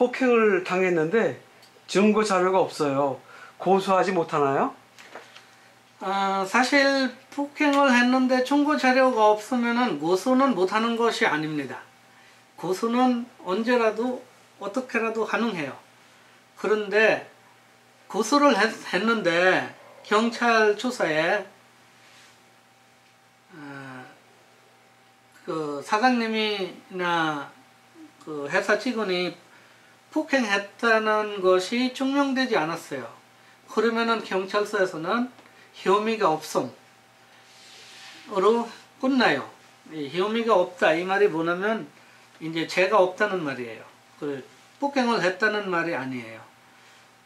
폭행을 당했는데 증거 자료가 없어요. 고소하지 못하나요? 사실 폭행을 했는데 증거 자료가 없으면은 고소는 못하는 것이 아닙니다. 고소는 언제라도 어떻게라도 가능해요. 그런데 고소를 했는데 경찰 조사에 그 사장님이나 그 회사 직원이 폭행했다는 것이 증명되지 않았어요. 그러면은 경찰서에서는 혐의가 없음으로 끝나요. 혐의가 없다 이 말이 뭐냐면 이제 죄가 없다는 말이에요. 폭행을 했다는 말이 아니에요.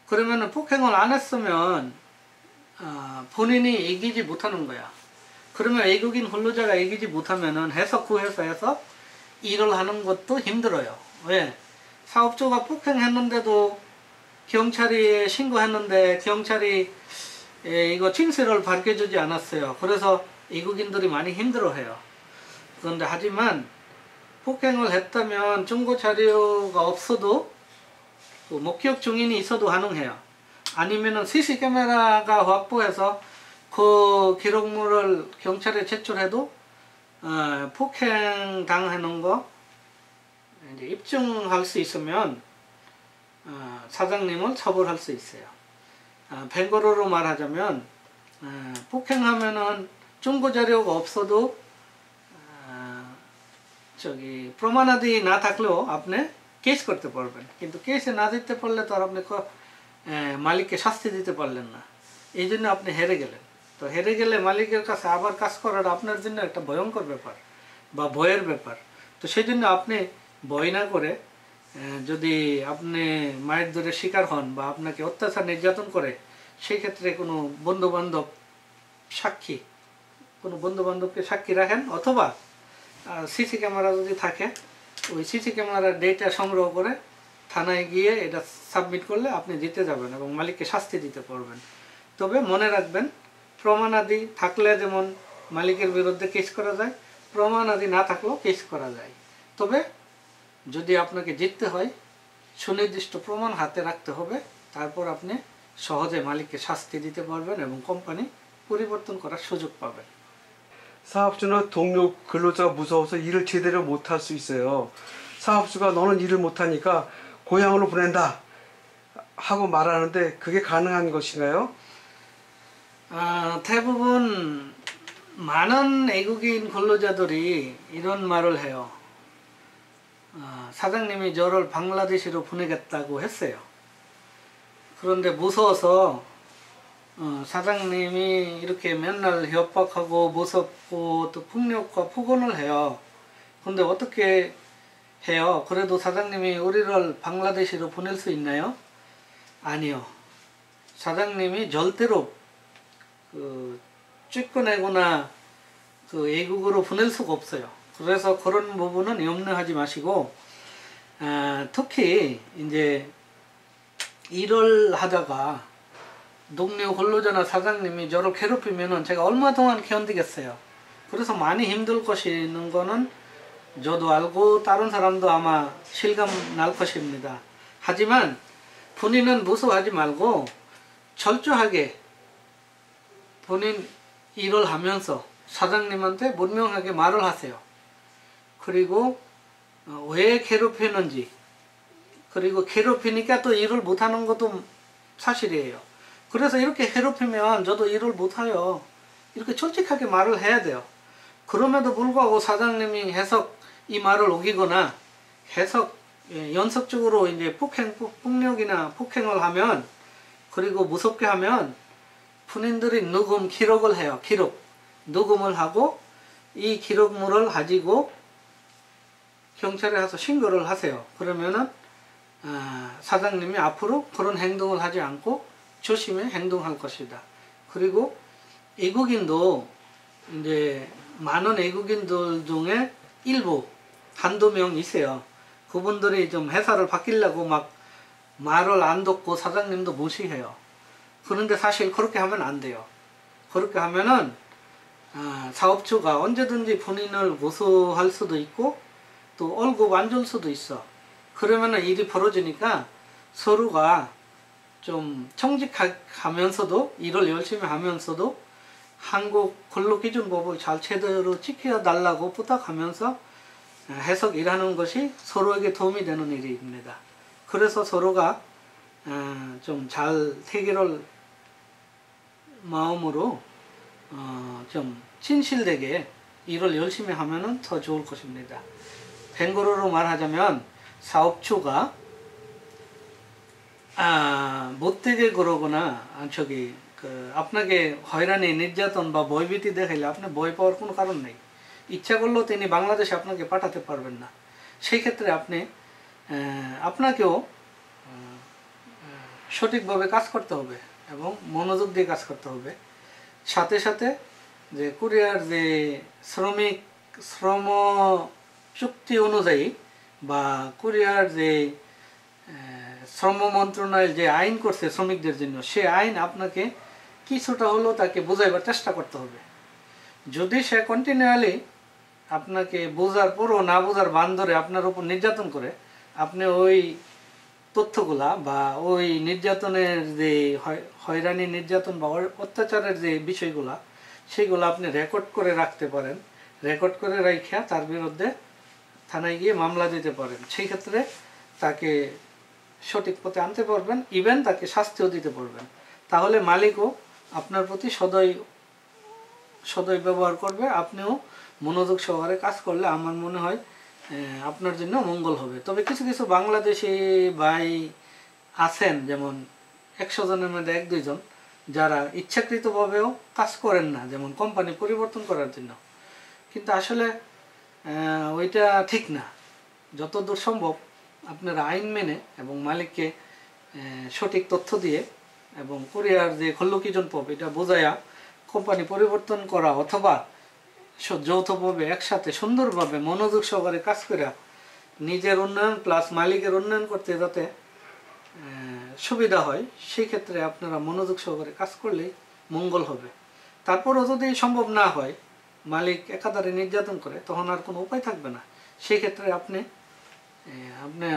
그러면은 폭행을 안 했으면 본인이 이기지 못하는 거야. 그러면 외국인 근로자가 이기지 못하면은 그 회사에서 일을 하는 것도 힘들어요. 왜? 사업주가 폭행했는데도 경찰이 신고했는데 경찰이 이거 진실을 밝혀주지 않았어요. 그래서 외국인들이 많이 힘들어해요. 그런데 하지만 폭행을 했다면 증거 자료가 없어도 목격 증인이 있어도 가능해요. 아니면은 CC 카메라가 확보해서 그 기록물을 경찰에 제출해도 폭행 당하는 거 이제 입증할 수 있으면 사장님을 처벌할 수 있어요. 뱅거로로 말하자면 폭행하면은 증거 자료가 없어도 প্রমাণাদি না থাকলেও আপনি কেস করতে পারবেন, কিন্তু কেসে না দিতে পারলে তো আর আপনি মালিককে শাস্তি দিতে পারলেন না, এই জন্য আপনি হেরে গেলেন। তো হেরে গেলে মালিকের কাছে আবার কাজ করাটা আপনার জন্য একটা ভয়ঙ্কর ব্যাপার বা ভয়ের ব্যাপার। তো সেই জন্য আপনি ভয় না করে যদি আপনি মায়ের ধরে শিকার হন বা আপনাকে অত্যাচার নির্যাতন করে, সেই ক্ষেত্রে কোনো বন্ধুবান্ধবকে সাক্ষী রাখেন, অথবা সিসি ক্যামেরা যদি থাকে ওই সিসি ক্যামেরার ডেটা সংগ্রহ করে থানায় গিয়ে এটা সাবমিট করলে আপনি জিতে যাবেন এবং মালিককে শাস্তি দিতে পারবেন। তবে মনে রাখবেন, প্রমাণাদি থাকলে যেমন মালিকের বিরুদ্ধে কেস করা যায়, প্রমাণাদি না থাকলেও কেস করা যায়। তবে যদি আপনাকে জিততে হয় সুনির্দিষ্ট প্রমাণ হাতে রাখতে হবে, তারপর আপনি সহজে মালিককে শাস্তি দিতে পারবেন এবং কোম্পানি পরিবর্তন করার সুযোগ পাবেন। 사업주는 동료 근로자가 무서워서 일을 제대로 못할 수 있어요. 사업주가 너는 일을 못하니까 고향으로 보낸다 하고 말하는데 그게 가능한 것인가요? 대부분 많은 외국인 근로자들이 이런 말을 해요. 사장님이 저를 방글라데시로 보내겠다고 했어요. 그런데 무서워서 사장님이 이렇게 맨날 협박하고 무섭고 또 폭력과 폭언을 해요. 근데 어떻게 해요? 그래도 사장님이 우리를 방글라데시로 보낼 수 있나요? 아니요. 사장님이 절대로 쫓겨내거나 외국으로 보낼 수가 없어요. 그래서 그런 부분은 염려하지 마시고, 특히 이제 일을 하다가 동료 근로자나 사장님이 저를 괴롭히면은 제가 얼마 동안 견디겠어요. 그래서 많이 힘들 것이는 거는 저도 알고 다른 사람도 아마 실감 날 것입니다. 하지만 본인은 무서워하지 말고 철저하게 본인 일을 하면서 사장님한테 분명하게 말을 하세요. 그리고 왜 괴롭히는지, 그리고 괴롭히니까 또 일을 못하는 것도 사실이에요. 그래서 이렇게 괴롭히면 저도 일을 못해요, 이렇게 솔직하게 말을 해야 돼요. 그럼에도 불구하고 사장님이 이 말을 우기거나 연속적으로 이제 폭력이나 폭행을 하면, 그리고 무섭게 하면 본인들이 기록을 해요. 녹음을 하고 이 기록물을 가지고 경찰에 가서 신고를 하세요. 그러면은 사장님이 앞으로 그런 행동을 하지 않고 조심히 행동할 것이다. 그리고 외국인도 이제 많은 외국인들 중에 한두 명 있어요. 그분들이 좀 회사를 바뀌려고 막 말을 안 듣고 사장님도 무시해요. 그런데 사실 그렇게 하면 안 돼요. 그렇게 하면은 사업주가 언제든지 본인을 고소할 수도 있고 또 월급 안 줄 수도 있어. 그러면은 일이 벌어지니까 서로가 좀 청직하면서도 일을 열심히 하면서도 한국 근로기준법을 잘 제대로 지켜달라고 부탁하면서 해석 일하는 것이 서로에게 도움이 되는 일입니다. 그래서 서로가 좀 잘 해결할 마음으로 좀 진실되게 일을 열심히 하면은 더 좋을 것입니다. 뱅거로로 말하자면 사업주가 못되게 그러거나 আপনাকে হয়রানি নির্যাতন বা ভয়ভীতি দেখাইলে আপনি ভয় পাওয়ার কোনো কারণ নেই। ইচ্ছা করলেও তিনি বাংলাদেশে আপনাকে পাঠাতে পারবেন না। সেই ক্ষেত্রে আপনি আপনাকেও সঠিকভাবে কাজ করতে হবে এবং মনোযোগ দিয়ে কাজ করতে হবে। সাথে সাথে যে কুরিয়ার যে শ্রম চুক্তি অনুযায়ী বা কুরিয়ার যে শ্রম মন্ত্রণালয় যে আইন করছে শ্রমিকদের জন্য, সে আইন আপনাকে কিছুটা হলেও তাকে বোঝাইবার চেষ্টা করতে হবে। যদি সে কন্টিনিউয়ালি আপনাকে বোঝার পরও না বোঝার বান ধরে আপনার উপর নির্যাতন করে, আপনি ওই তথ্যগুলা বা ওই নির্যাতনের যে হয়রানি নির্যাতন বা অত্যাচারের যে বিষয়গুলা, সেইগুলো আপনি রেকর্ড করে রাখতে পারেন। রেকর্ড করে রাখা তার বিরুদ্ধে থানায় গিয়ে মামলা দিতে পারেন। সেই ক্ষেত্রে তাকে সঠিক পথে আনতে পারবেন, ইভেন তাকে শাস্তিও দিতে পারবেন। তাহলে মালিকও আপনার প্রতি সদয় ব্যবহার করবে, আপনিও মনোযোগ সহকারে কাজ করলে আমার মনে হয় আপনার জন্য মঙ্গল হবে। তবে কিছু কিছু বাংলাদেশি ভাই আছেন, যেমন 100 জনের মধ্যে 1-2 জন যারা ইচ্ছাকৃতভাবেও কাজ করেন না, যেমন কোম্পানি পরিবর্তন করার জন্য। কিন্তু আসলে ওইটা ঠিক না। যতদূর সম্ভব আপনারা আইন মেনে এবং মালিককে সঠিক তথ্য দিয়ে এবং কুরিয়ার যে খল্লকিজনপব এটা বোঝায়া কোম্পানি পরিবর্তন করা, অথবা যৌথভাবে একসাথে সুন্দরভাবে মনোযোগ সহকারে কাজ করে নিজের উন্নয়ন প্লাস মালিকের উন্নয়ন করতে যাতে সুবিধা হয়, সেই ক্ষেত্রে আপনারা মনোযোগ সহকারে কাজ করলেই মঙ্গল হবে। তারপরও যদি সম্ভব না হয়, মালিক একাধারে নির্যাতন করে, তখন আর কোনো উপায় থাকবে না। সেই ক্ষেত্রে আপনি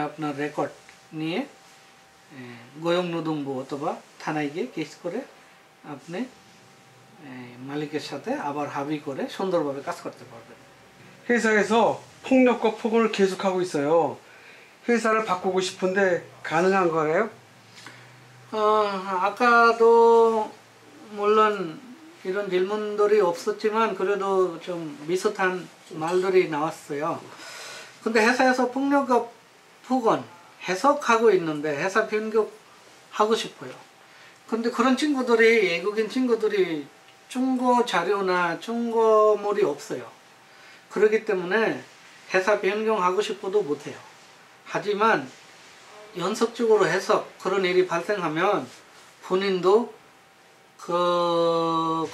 আপনার রেকর্ড নিয়ে গোয়ং নদুম্বু অথবা থানায় গিয়ে কেস করে আপনি 마리케 사태 아발 합의 করে সুন্দরভাবে কাজ করতে পারবেন। 회사에서 폭력과 폭언을 계속하고 있어요. 회사를 바꾸고 싶은데 가능한 거예요? 아까도 물론 이런 질문들이 없었지만 그래도 좀 비슷한 말들이 나왔어요. 근데 회사에서 폭력과 폭언 해석하고 있는데 회사 변경하고 싶어요. 근데 그런 친구들이, 외국인 친구들이 중고 자료나 중고물이 없어요. 그렇기 때문에 회사 변경하고 싶어도 못해요. 하지만 연속적으로 해석, 그런 일이 발생하면 본인도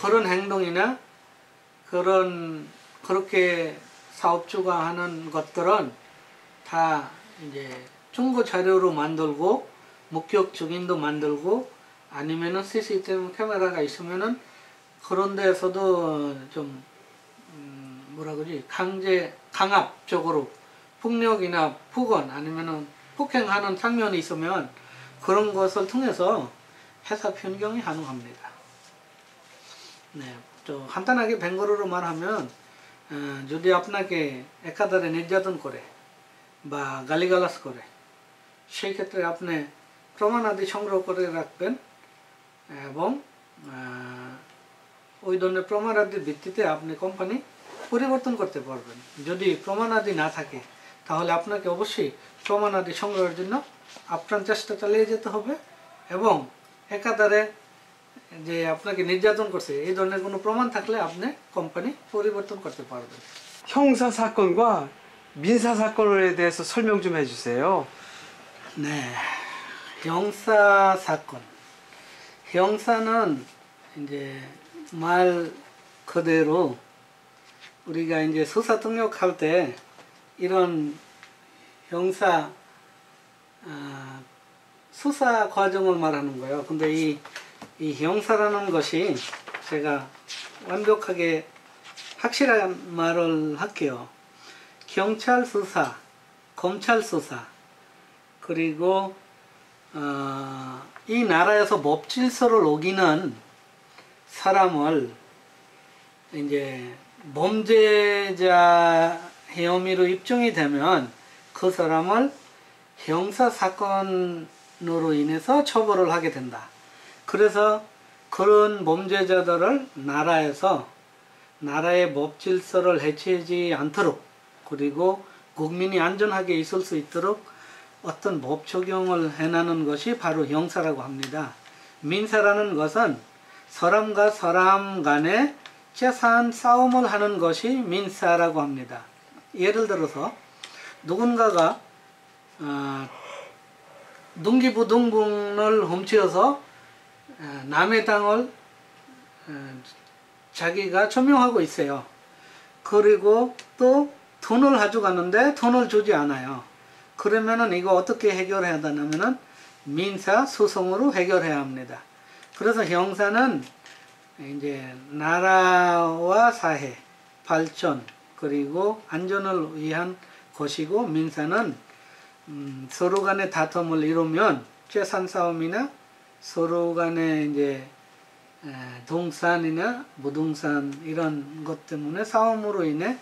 그런 행동이나 그렇게 사업주가 하는 것들은 다 이제 중고 자료로 만들고 목격 증인도 만들고 아니면은 CCTV 카메라가 있으면은 그런 데서도 좀 뭐라 그러지, 강압적으로 폭력이나 폭언 아니면은 폭행하는 장면이 있으면 그런 것을 통해서 회사 변경이 가능합니다. 네, 또 간단하게 뱅거로로 말하면 যদি আপনাকে একাধারে নির্যাতন করে বা গালিগালাজ করে, সেই ক্ষেত্রে আপনি প্রমাণাদি সংগ্রহ করে রাখবেন এবং ওই ধরনের প্রমাণাদির ভিত্তিতে আপনি কোম্পানি পরিবর্তন করতে পারবেন। যদি প্রমাণাদি না থাকে তাহলে আপনাকে অবশ্যই প্রমাণাদি সংগ্রহের জন্য আপ্রাণ চেষ্টা চালিয়ে যেতে হবে এবং একাধারে যে আপনাকে নির্যাতন করছে এই ধরনের কোনো প্রমাণ থাকলে আপনি কোম্পানি পরিবর্তন করতে পারবেন। 형사 사건과 민사 사건에 대해서 설명 좀 해주세요. 네, 형사 사건. 형사는 이제 말 그대로 우리가 이제 수사 등록할 때 이런 형사 수사 과정을 말하는 거예요. 근데 이 형사라는 것이 제가 완벽하게 확실한 말을 할게요. 경찰 수사, 검찰 수사, 그리고 이 나라에서 법질서를 어기는 사람을 이제 범죄자 혐의로 입증이 되면 그 사람을 형사사건으로 인해서 처벌을 하게 된다. 그래서 그런 범죄자들을 나라의 법질서를 해치지 않도록, 그리고 국민이 안전하게 있을 수 있도록 어떤 법 적용을 해나는 것이 바로 형사라고 합니다. 민사라는 것은 사람과 사람 간의 재산 싸움을 하는 것이 민사라고 합니다. 예를 들어서 누군가가 등기부등본을 훔쳐서 남의 땅을 자기가 점용하고 있어요. 그리고 또 돈을 가져가는데 돈을 주지 않아요. 그러면은 이거 어떻게 해결해야 되냐면은 민사 소송으로 해결해야 합니다. 그래서 형사는 이제 나라와 사회 발전 그리고 안전을 위한 것이고, 민사는 서로 간의 다툼을 이루면 재산 싸움이나 서로 간의 이제 동산이나 부동산 이런 것 때문에 싸움으로 인해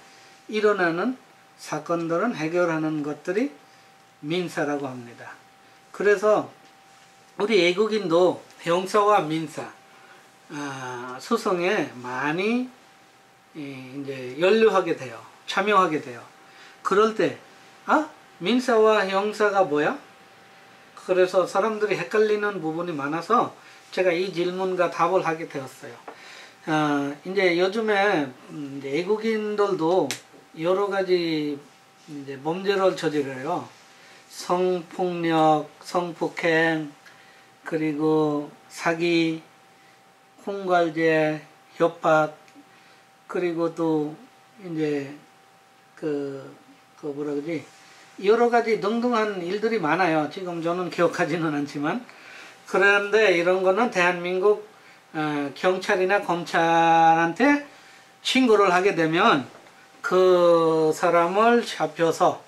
일어나는 사건들은 해결하는 것들이 민사라고 합니다. 그래서 우리 외국인도 형사와 민사 소송에 많이 이제 연루하게 돼요. 참여하게 돼요. 그럴 때 민사와 형사가 뭐야? 그래서 사람들이 헷갈리는 부분이 많아서 제가 이 질문과 답을 하게 되었어요. 이제 요즘에 이제 외국인들도 여러 가지 이제 범죄를 저질러요. 성폭력, 성폭행, 그리고 사기, 홍갈제, 협박, 그리고 또 이제 뭐라 그러지? 여러 가지 등등한 일들이 많아요. 지금 저는 기억하지는 않지만. 그런데 이런 거는 대한민국 경찰이나 검찰한테 신고를 하게 되면 그 사람을 잡혀서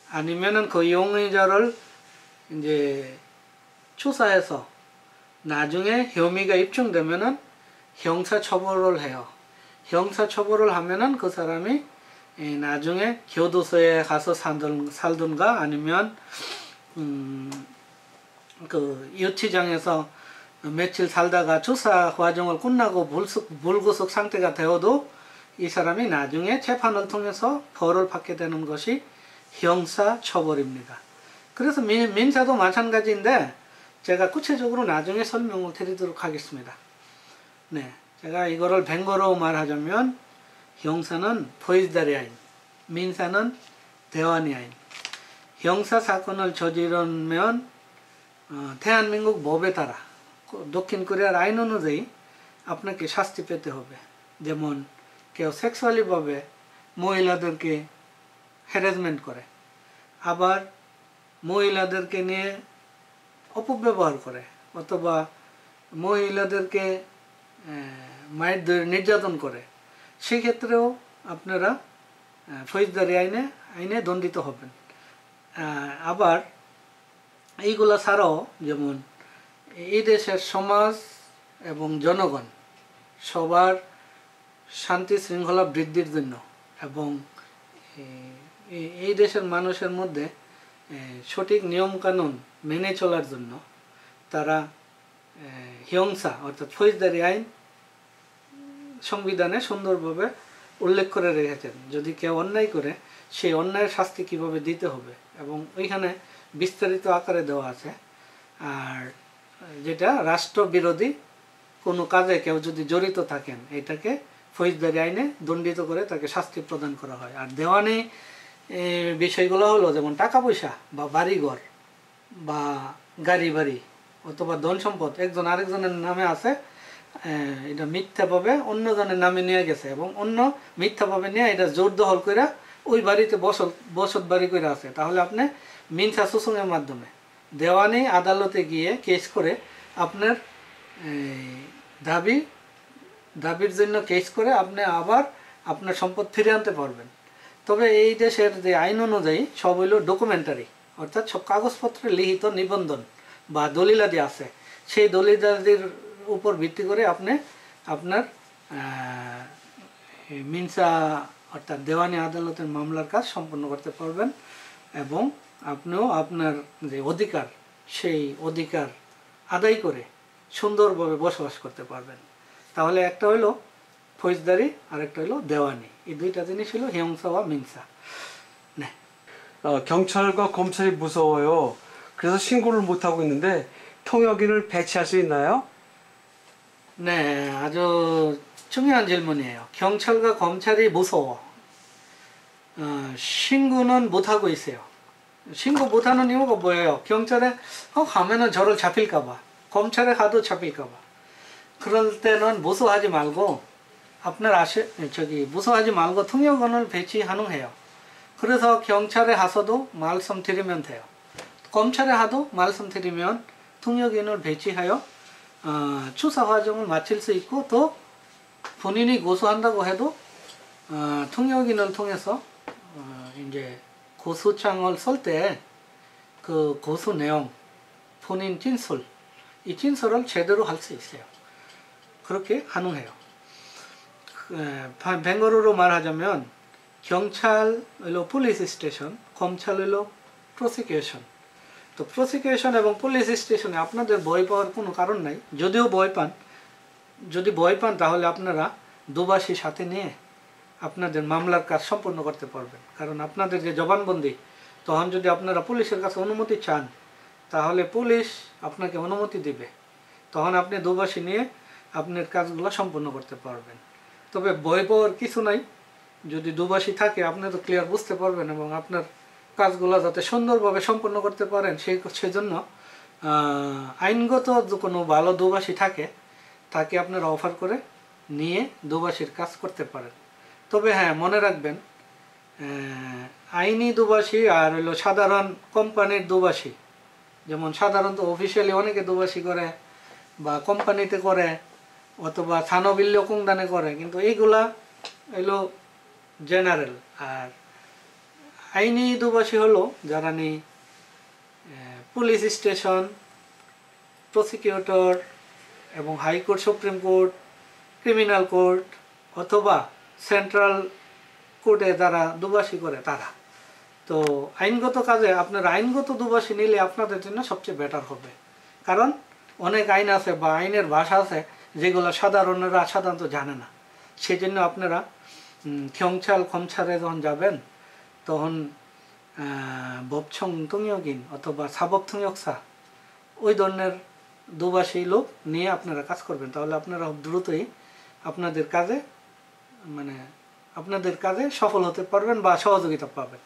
아니면은 그 용의자를 이제 조사해서 나중에 혐의가 입증되면은 형사처벌을 해요. 형사처벌을 하면은 그 사람이 나중에 교도소에 가서 살든가 아니면 그 유치장에서 며칠 살다가 조사 과정을 끝나고 불구속 상태가 되어도 이 사람이 나중에 재판을 통해서 벌을 받게 되는 것이 형사처벌입니다. 그래서 민사도 마찬가지인데 제가 구체적으로 나중에 설명을 드리도록 하겠습니다. 네, 제가 이거를 뱅거로 말하자면 형사는 포이즈다리 아인, 민사는 대환이 아인. 형사사건을 저지르면 대한민국 법에 따라 দক্ষিণ কোরিয়ার আইন অনুযায়ী আপনাকে শাস্তি পেতে হবে। যেমন কেউ সেক্সুয়ালিভাবে মহিলাদেরকে হ্যারাসমেন্ট করে, আবার মহিলাদেরকে নিয়ে অপব্যবহার করে, অথবা মহিলাদেরকে মারধর নির্যাতন করে, সেক্ষেত্রেও আপনারা ফৌজদারি আইনে দণ্ডিত হবেন। আবার এইগুলা ছাড়াও যেমন এই দেশের সমাজ এবং জনগণ সবার শান্তি শৃঙ্খলা বৃদ্ধির জন্য এবং এই দেশের মানুষের মধ্যে সঠিক নিয়মকানুন মেনে চলার জন্য তারা হিংসা অর্থাৎ ফৌজদারি আইন সংবিধানে সুন্দরভাবে উল্লেখ করে রেখেছেন। যদি কেউ অন্যায় করে সেই অন্যায়ের শাস্তি কিভাবে দিতে হবে এবং ওইখানে বিস্তারিত আকারে দেওয়া আছে। আর যেটা রাষ্ট্রবিরোধী কোনো কাজে কেউ যদি জড়িত থাকেন এটাকে ফৌজদারি আইনে দণ্ডিত করে তাকে শাস্তি প্রদান করা হয়। আর দেওয়ানি বিষয়গুলো হলো যেমন টাকা পয়সা বা বাড়িঘর বা গাড়ি বাড়ি অথবা ধন সম্পদ একজন আরেকজনের নামে আছে, এটা মিথ্যাভাবে অন্যজনের নামে নিয়ে গেছে এবং অন্য মিথ্যাভাবে নিয়ে এটা জোর দখল করে ওই বাড়িতে বসত বাড়ি করে আছে, তাহলে আপনি মিনসা সোসংয়ের মাধ্যমে দেওয়ানি আদালতে গিয়ে কেস করে আপনার দাবির জন্য কেস করে আপনি আবার আপনার সম্পদ ফিরে আনতে পারবেন। তবে এই দেশের যে আইন অনুযায়ী সব হইল ডকুমেন্টারি, অর্থাৎ সব কাগজপত্রে লিখিত নিবন্ধন বা দলিলাদি আছে, সেই দলিলাদির উপর ভিত্তি করে আপনি আপনার মিনসা অর্থাৎ দেওয়ানি আদালতের মামলার কাজ সম্পন্ন করতে পারবেন এবং আপনিও আপনার যে অধিকার সেই অধিকার আদায় করে সুন্দরভাবে বসবাস করতে পারবেন। তাহলে একটা হইলো ফৌজদারি আর একটা হইলো দেওয়ানি, 이 দুইটা জিনিস হলো 형사와 민사. 네. 경찰과 검찰이 무서워요. 그래서 신고를 못 하고 있는데 통역인을 배치할 수 있나요? 네, 아주 중요한 질문이에요. 경찰과 검찰이 무서워. 신고는 못 하고 있어요. 신고 못 하는 이유가 뭐예요? 경찰에 가면은 저를 잡힐까봐, 검찰에 가도 잡힐까봐. 그럴 때는 무서워하지 말고, 무서워하지 말고 통역원을 배치 가능해요. 그래서 경찰에 가서도 말씀드리면 돼요. 검찰에 가도 말씀드리면 통역인을 배치하여 추사 과정을 마칠 수 있고, 또 본인이 고소한다고 해도 통역인을 통해서 이제 고소장을 쓸 때 그 고소 내용, 본인 진술, 이 진술을 제대로 할 수 있어요. 그렇게 가능해요. 벵거루로 말하자면 경찰로 পুলিশ স্টেশন, 검찰로 প্রসিকিউশন। তো প্রসিকিউশন এবং পুলিশ স্টেশনে আপনাদের ভয় পাওয়ার কোনো কারণ নাই। যদিও যদি ভয় পান তাহলে আপনারা দুবাসী সাথে নিয়ে আপনাদের মামলার কাজ সম্পন্ন করতে পারবেন। কারণ আপনাদের যে জবানবন্দি, তখন যদি আপনারা পুলিশের কাছে অনুমতি চান তাহলে পুলিশ আপনাকে অনুমতি দিবে, তখন আপনি দুবাসী নিয়ে আপনার কাজগুলো সম্পন্ন করতে পারবেন। তবে ভয় পাওয়ার কিছু নাই, যদি দুবাসী থাকে আপনি তো ক্লিয়ার বুঝতে পারবেন এবং আপনার কাজগুলো যাতে সুন্দরভাবে সম্পন্ন করতে পারেন সেজন্য আইনগত কোনো ভালো দুবাসী থাকে তাকে আপনারা অফার করে নিয়ে দুবাসীর কাজ করতে পারেন। তবে হ্যাঁ, মনে রাখবেন আইনি দুবাসী আর হলো সাধারণ কোম্পানির দুবাসী, যেমন সাধারণত অফিসিয়ালি অনেকে দুবাসী করে বা কোম্পানিতে করে অথবা থানবিল্য কুংদানে করে, কিন্তু এইগুলা হলো জেনারেল। আর আইনি দুবাসী হলো যারা পুলিশ স্টেশন, প্রসিকিউটর এবং high court, supreme court, criminal court অথবা সেন্ট্রাল কোর্টে যারা দুবাসী করে তারা। তো আইনগত কাজে আপনারা আইনগত দুবাসী নিলে আপনাদের জন্য সবচেয়ে বেটার হবে। কারণ অনেক আইন আছে বা আইনের ভাষা আছে যেগুলো সাধারণরা সাধারণত জানে না। সেই জন্য আপনারা 경찰, 검찰에 যখন যাবেন তখন 법청 통역인 অথবা 사법 통역사 ওই ধরনের দুবাসী লোক নিয়ে আপনারা কাজ করবেন। তাহলে আপনারা দ্রুতই আপনাদের কাজে সফল হতে পারবেন বা সহযোগিতা পাবেন।